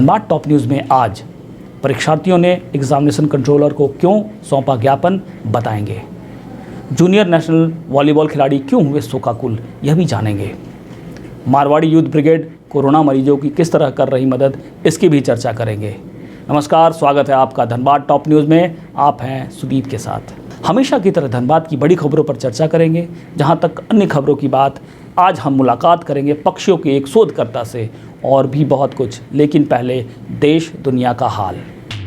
Dhanbad top news में आज परीक्षार्थियों ने एग्जामिनेशन कंट्रोलर को क्यों सौंपा ज्ञापन, बताएंगे। जूनियर नेशनल वॉलीबॉल खिलाड़ी क्यों हुए शोकाकुल, यह भी जानेंगे। मारवाड़ी यूथ ब्रिगेड कोरोना मरीजों की किस तरह कर रही मदद, इसकी भी चर्चा करेंगे। नमस्कार, स्वागत है आपका धनबाद टॉप न्यूज़ में। आप हैं सुदीप के साथ। हमेशा की तरह धनबाद की बड़ी खबरों पर चर्चा करेंगे। जहां तक अन्य खबरों की बात, आज हम मुलाकात करेंगे पक्षियों के एक शोधकर्ता से और भी बहुत कुछ। लेकिन पहले देश दुनिया का हाल।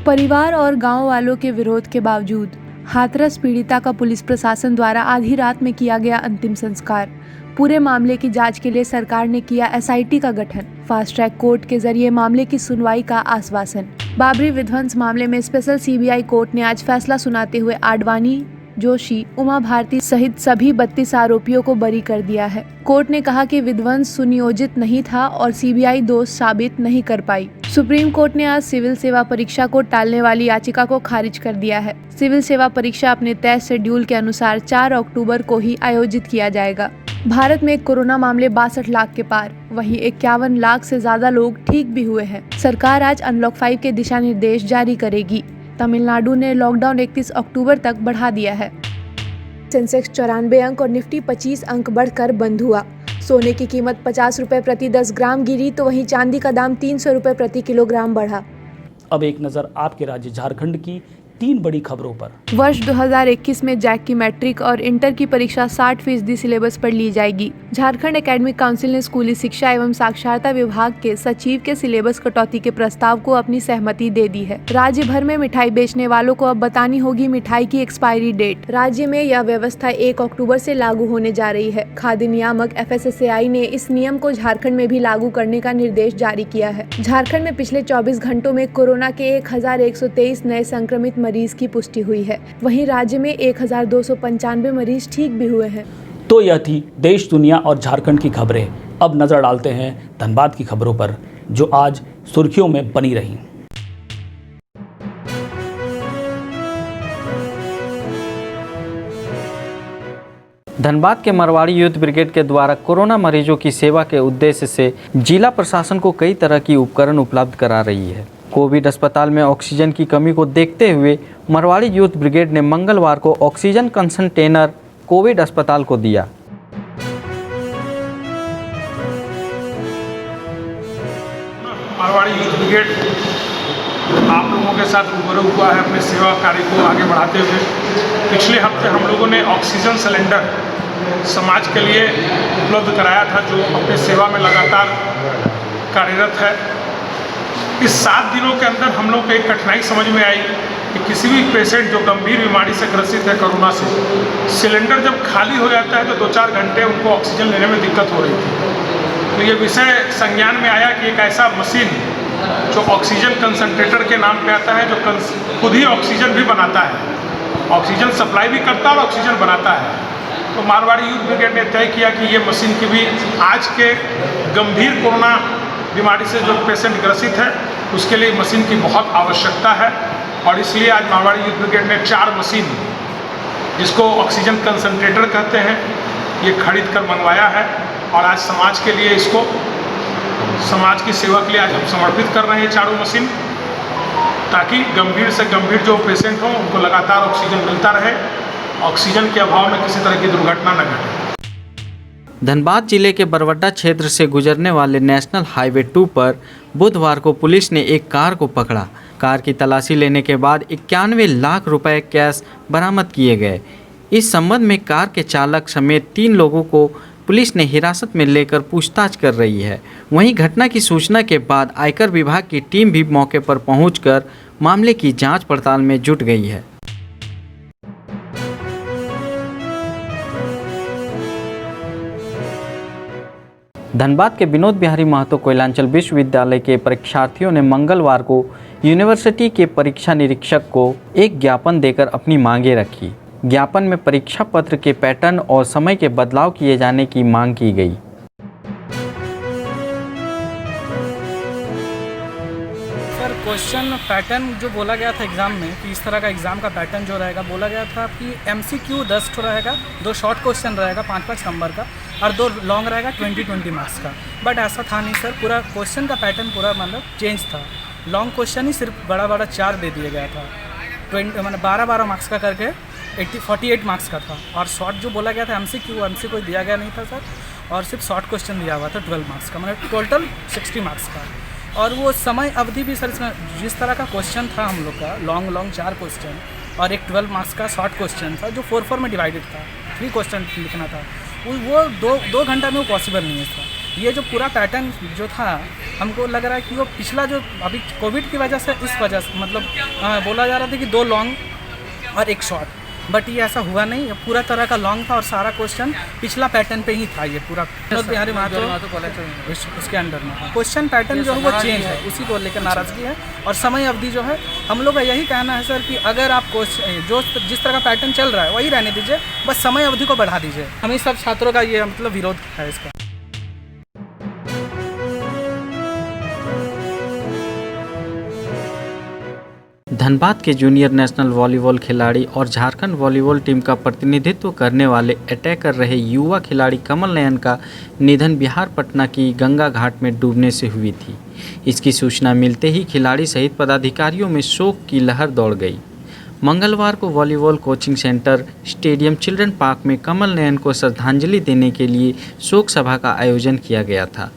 परिवार और गांव वालों के विरोध के बावजूद हाथरस पीड़िता का पुलिस प्रशासन द्वारा आधी रात में किया गया अंतिम संस्कार। पूरे मामले की जांच के लिए सरकार ने किया एसआईटी का गठन। फास्ट ट्रैक कोर्ट के जरिए मामले की सुनवाई का आश्वासन। बाबरी विध्वंस मामले में स्पेशल सीबीआई कोर्ट ने आज फैसला सुनाते हुए आडवाणी, जोशी, उमा भारती सहित सभी 32 आरोपियों को बरी कर दिया है। कोर्ट ने कहा कि विध्वंस सुनियोजित नहीं था और सीबीआई दोष साबित नहीं कर पाई। सुप्रीम कोर्ट ने आज सिविल सेवा परीक्षा को टालने वाली याचिका को खारिज कर दिया है। सिविल सेवा परीक्षा अपने तय शेड्यूल के अनुसार 4 अक्टूबर को ही आयोजित किया जाएगा। भारत में कोरोना मामले 62 लाख के पार, वहीं 51 लाख से ज्यादा लोग ठीक भी हुए हैं। सरकार आज अनलॉक 5 के दिशा निर्देश जारी करेगी। तमिलनाडु ने लॉकडाउन 31 अक्टूबर तक बढ़ा दिया है। सेंसेक्स 94 अंक और निफ्टी 25 अंक बढ़कर बंद हुआ। सोने की कीमत 50 रुपए प्रति 10 ग्राम गिरी, तो वहीं चांदी का दाम 300 रुपए प्रति किलोग्राम बढ़ा। अब एक नज़र आपके राज्य झारखंड की 3 बड़ी खबरों पर। वर्ष 2021 में जैक की मैट्रिक और इंटर की परीक्षा 60% सिलेबस पर ली जाएगी। झारखंड एकेडमिक काउंसिल ने स्कूली शिक्षा एवं साक्षरता विभाग के सचिव के सिलेबस कटौती के प्रस्ताव को अपनी सहमति दे दी है। राज्य भर में मिठाई बेचने वालों को अब बतानी होगी मिठाई की एक्सपायरी डेट। राज्य में यह व्यवस्था 1 अक्टूबर से लागू होने जा रही है। खाद्य नियामक FSSAI ने इस नियम को झारखंड में भी लागू करने का निर्देश जारी किया है। झारखंड में पिछले 24 घंटों में कोरोना के 1123 नए संक्रमित मरीज की पुष्टि हुई है। वहीं राज्य में 1295 मरीज ठीक भी हुए हैं। तो यह थी देश, दुनिया और झारखंड की खबरें। अब नजर डालते हैं धनबाद की खबरों पर, जो आज सुर्खियों में बनी रहीं। धनबाद के मारवाड़ी यूथ ब्रिगेड के द्वारा कोरोना मरीजों की सेवा के उद्देश्य से जिला प्रशासन को कई तरह की उपकरण उपलब्ध करा रही है। कोविड अस्पताल में ऑक्सीजन की कमी को देखते हुए मारवाड़ी यूथ ब्रिगेड ने मंगलवार को ऑक्सीजन कंसंटेनर कोविड अस्पताल को दिया। मारवाड़ी यूथ ब्रिगेड आप लोगों के साथ रूबरू हुआ है अपने सेवा कार्य को आगे बढ़ाते हुए। पिछले हफ्ते हम लोगों ने ऑक्सीजन सिलेंडर समाज के लिए उपलब्ध कराया था, जो अपने सेवा में लगातार कार्यरत है। इस 7 दिनों के अंदर हम लोग को एक कठिनाई समझ में आई कि किसी भी पेशेंट जो गंभीर बीमारी से ग्रसित है कोरोना से, सिलेंडर जब खाली हो जाता है तो 2-4 घंटे उनको ऑक्सीजन लेने में दिक्कत हो रही थी। तो ये विषय संज्ञान में आया कि एक ऐसा मशीन जो ऑक्सीजन कंसंट्रेटर के नाम पे आता है, जो खुद ही ऑक्सीजन भी बनाता है, ऑक्सीजन सप्लाई भी करता है और ऑक्सीजन बनाता है। तो मारवाड़ी यूथ ब्रिगेड ने तय किया कि ये मशीन की भी आज के गंभीर कोरोना बीमारी से जो पेशेंट ग्रसित है उसके लिए मशीन की बहुत आवश्यकता है। और इसलिए आज मारवाड़ी यूथ ब्रिगेड ने 4 मशीन, जिसको ऑक्सीजन कंसंट्रेटर कहते हैं, ये खरीद कर मंगवाया है। और आज समाज के लिए इसको, समाज की सेवा के लिए आज हम समर्पित कर रहे हैं 4 मशीन, ताकि गंभीर से गंभीर जो पेशेंट हों उनको लगातार ऑक्सीजन मिलता रहे, ऑक्सीजन के अभाव में किसी तरह की दुर्घटना न घटे। धनबाद जिले के बरवड्डा क्षेत्र से गुजरने वाले नेशनल हाईवे 2 पर बुधवार को पुलिस ने एक कार को पकड़ा। कार की तलाशी लेने के बाद 91 लाख रुपए कैश बरामद किए गए। इस संबंध में कार के चालक समेत 3 लोगों को पुलिस ने हिरासत में लेकर पूछताछ कर रही है। वहीं घटना की सूचना के बाद आयकर विभाग की टीम भी मौके पर पहुंचकर मामले की जांच पड़ताल में जुट गई है। धनबाद के विनोद बिहारी महतो कोयलांचल विश्वविद्यालय के परीक्षार्थियों ने मंगलवार को यूनिवर्सिटी के परीक्षा निरीक्षक को एक ज्ञापन देकर अपनी मांगें रखी। ज्ञापन में परीक्षा पत्र के पैटर्न और समय के बदलाव किए जाने की मांग की गई। सर, क्वेश्चन पैटर्न जो बोला गया था एग्ज़ाम में कि इस तरह का एग्ज़ाम का पैटर्न जो रहेगा, बोला गया था कि MCQ 10 रहेगा, 2 शॉर्ट क्वेश्चन रहेगा 5-5 नंबर का और 2 लॉन्ग रहेगा 20-20 मार्क्स का। बट ऐसा था नहीं सर, पूरा क्वेश्चन का पैटर्न पूरा मतलब चेंज था। लॉन्ग क्वेश्चन ही सिर्फ बड़ा बड़ा 4 दे दिया गया था। 12 मार्क्स का करके 48 मार्क्स का था। और शॉर्ट जो बोला गया था एमसी कोई दिया गया नहीं था सर, और सिर्फ शॉर्ट क्वेश्चन दिया हुआ था 12 मार्क्स का, मतलब टोटल 60 मार्क्स का। और वो समय अवधि भी सर इसमें जिस तरह का क्वेश्चन था हम लोग का, लॉन्ग 4 क्वेश्चन और एक 12 मार्क्स का शॉर्ट क्वेश्चन था जो 4 में डिवाइडेड था, 3 क्वेश्चन लिखना था। वो दो घंटा में वो पॉसिबल नहीं था। ये जो पूरा पैटर्न जो था हमको लग रहा है कि वो पिछला जो अभी कोविड की वजह से, इस वजह से मतलब बोला जा रहा था कि 2 लॉन्ग और 1 शॉर्ट, बट ये ऐसा हुआ नहीं। ये पूरा तरह का लॉन्ग था और सारा क्वेश्चन पिछला पैटर्न पे ही था। ये पूरा विनोद बिहारी महतो कॉलेज उसके अंडर में क्वेश्चन पैटर्न जो है वो चेंज है, उसी को लेकर नाराज़गी है। और समय अवधि जो है हम लोग का यही कहना है सर कि अगर आप जो जिस तरह का पैटर्न चल रहा है वही रहने दीजिए, बस समय अवधि को बढ़ा दीजिए। हमें सब छात्रों का ये मतलब विरोध है इसका। धनबाद के जूनियर नेशनल वॉलीबॉल खिलाड़ी और झारखंड वॉलीबॉल टीम का प्रतिनिधित्व करने वाले अटैक कर रहे युवा खिलाड़ी कमल नयन का निधन बिहार पटना की गंगा घाट में डूबने से हुई थी। इसकी सूचना मिलते ही खिलाड़ी सहित पदाधिकारियों में शोक की लहर दौड़ गई। मंगलवार को volleyball coaching centre stadium children park में कमल नयन को श्रद्धांजलि देने के लिए शोक सभा का आयोजन किया गया था।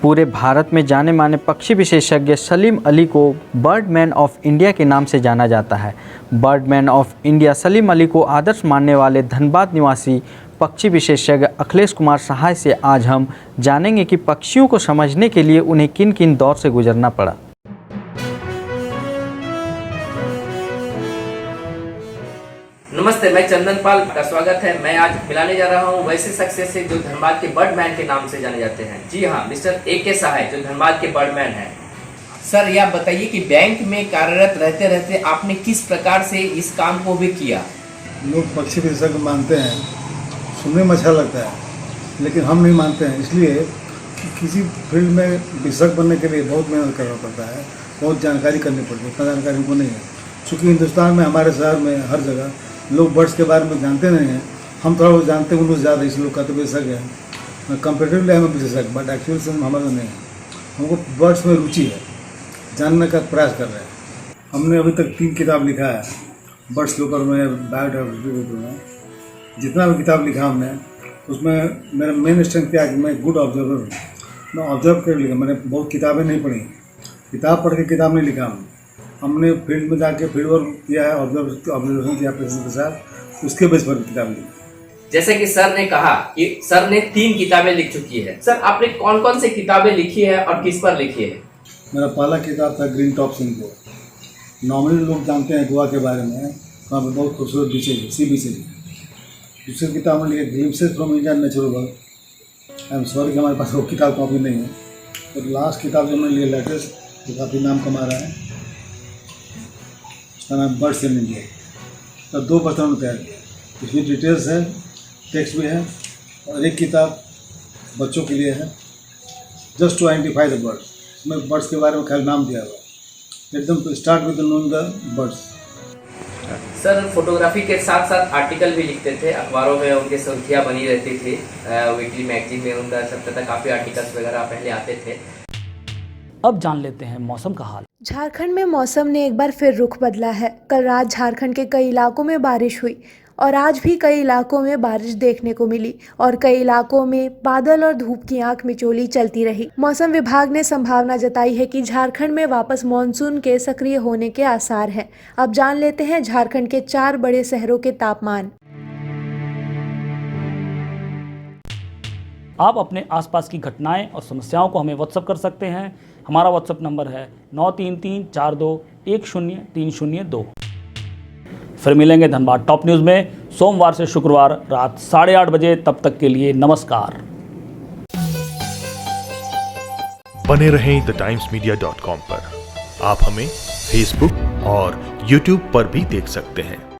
पूरे भारत में जाने माने पक्षी विशेषज्ञ सलीम अली को बर्डमैन ऑफ इंडिया के नाम से जाना जाता है। Birdman of India Salim Ali को आदर्श मानने वाले धनबाद निवासी पक्षी विशेषज्ञ अखिलेश कुमार सहाय से आज हम जानेंगे कि पक्षियों को समझने के लिए उन्हें किन किन दौर से गुजरना पड़ा। नमस्ते, मैं चंदन पाल का स्वागत है। मैं आज मिलाने जा रहा हूं वैसे सक्सेस से जो धनबाद के बर्डमैन के नाम से जाने जाते हैं। जी हां, मिस्टर AK सहाय जो धनबाद के बर्डमैन हैं। सर, यह बताइए कि बैंक में कार्यरत रहते रहते आपने किस प्रकार से इस काम को भी किया? लोग पक्षी विशेषज्ञ मानते हैं, सुनने में अच्छा लगता है, लेकिन हम नहीं मानते हैं। इसलिए किसी फील्ड में विशेषज्ञ बनने के लिए बहुत मेहनत करना पड़ता है, बहुत जानकारी करनी पड़ती है। उतना जानकारी हमको नहीं है, चूँकि हिंदुस्तान में हमारे शहर में हर जगह लोग बर्ड्स के बारे में जानते नहीं हैं। हम थोड़ा बहुत जानते हैं, उनको ज़्यादा, इसलिए लोग का तो विशेषज्ञ है। कंपेरेटिवली हम विशेषज्ञ, बट एक्चुअल से हमारा नहीं है। हमको बर्ड्स में रुचि है, जानने का प्रयास कर रहे हैं। हमने अभी तक 3 किताब लिखा है बर्ड्स के ऊपर में, बायोडाइवर्सिटी के ऊपर में। जितना भी किताब लिखा हमने, उसमें मेरा मेन स्ट्रेंथ क्या है कि मैं गुड ऑब्जर्वर हूँ। मैं ऑब्जर्व कर लिखा, मैंने बहुत किताबें नहीं पढ़ी। किताब पढ़ के किताब नहीं लिखा हमने फील्ड में जाके फील्ड वर्क किया है, ऑब्जर्वेशन किया पेशेंट के साथ, उसके बेस पर किताब लिखी। जैसे कि सर ने कहा कि सर ने 3 किताबें लिख चुकी है। सर, आपने कौन कौन सी किताबें लिखी है और किस पर लिखी है? मेरा पहला किताब था ग्रीन टॉप सिंह। नॉर्मली लोग जानते हैं गोवा के बारे में, वहाँ पर बहुत खूबसूरत बीचेज है, सी बीचेज। दूसरी किताब में लिखी glimpses from India natural world. I am sorry कि हमारे पास वो किताब कॉपी नहीं है। और लास्ट किताब जो मैंने लिया लेटेस्ट, जो काफ़ी नाम कमा रहा है, उसका नाम बर्ड्स इन इंडिया। तो 2 बर्तन में तैयार किया, इसमें डिटेल्स है, टेक्स्ट भी है, और एक किताब बच्चों के लिए है, just to identify the birds. इसमें बर्ड्स के बारे में ख्याल नाम दिया हुआ है, एकदम to start with knowing the birds. Sir, photography के साथ साथ आर्टिकल भी लिखते थे, अखबारों में उनकी सुर्खियाँ बनी रहती थी, वीकली मैगजीन में उनका सब तक काफ़ी आर्टिकल्स वगैरह पहले आते थे। अब जान लेते हैं मौसम का हाल। झारखंड में मौसम ने एक बार फिर रुख बदला है। कल रात झारखंड के कई इलाकों में बारिश हुई और आज भी कई इलाकों में बारिश देखने को मिली और कई इलाकों में बादल और धूप की आंख मिचौली चलती रही। मौसम विभाग ने संभावना जताई है कि झारखंड में वापस मानसून के सक्रिय होने के आसार हैं। अब जान लेते हैं झारखंड के 4 बड़े शहरों के तापमान। आप अपने आसपास की घटनाएं और समस्याओं को हमें व्हाट्सएप कर सकते हैं। हमारा व्हाट्सएप नंबर है 9334210302। फिर मिलेंगे धनबाद टॉप न्यूज़ में सोमवार से शुक्रवार रात 8:30 बजे। तब तक के लिए नमस्कार। बने रहें TheTimesMedia.com पर। आप हमें फेसबुक और YouTube पर भी देख सकते हैं।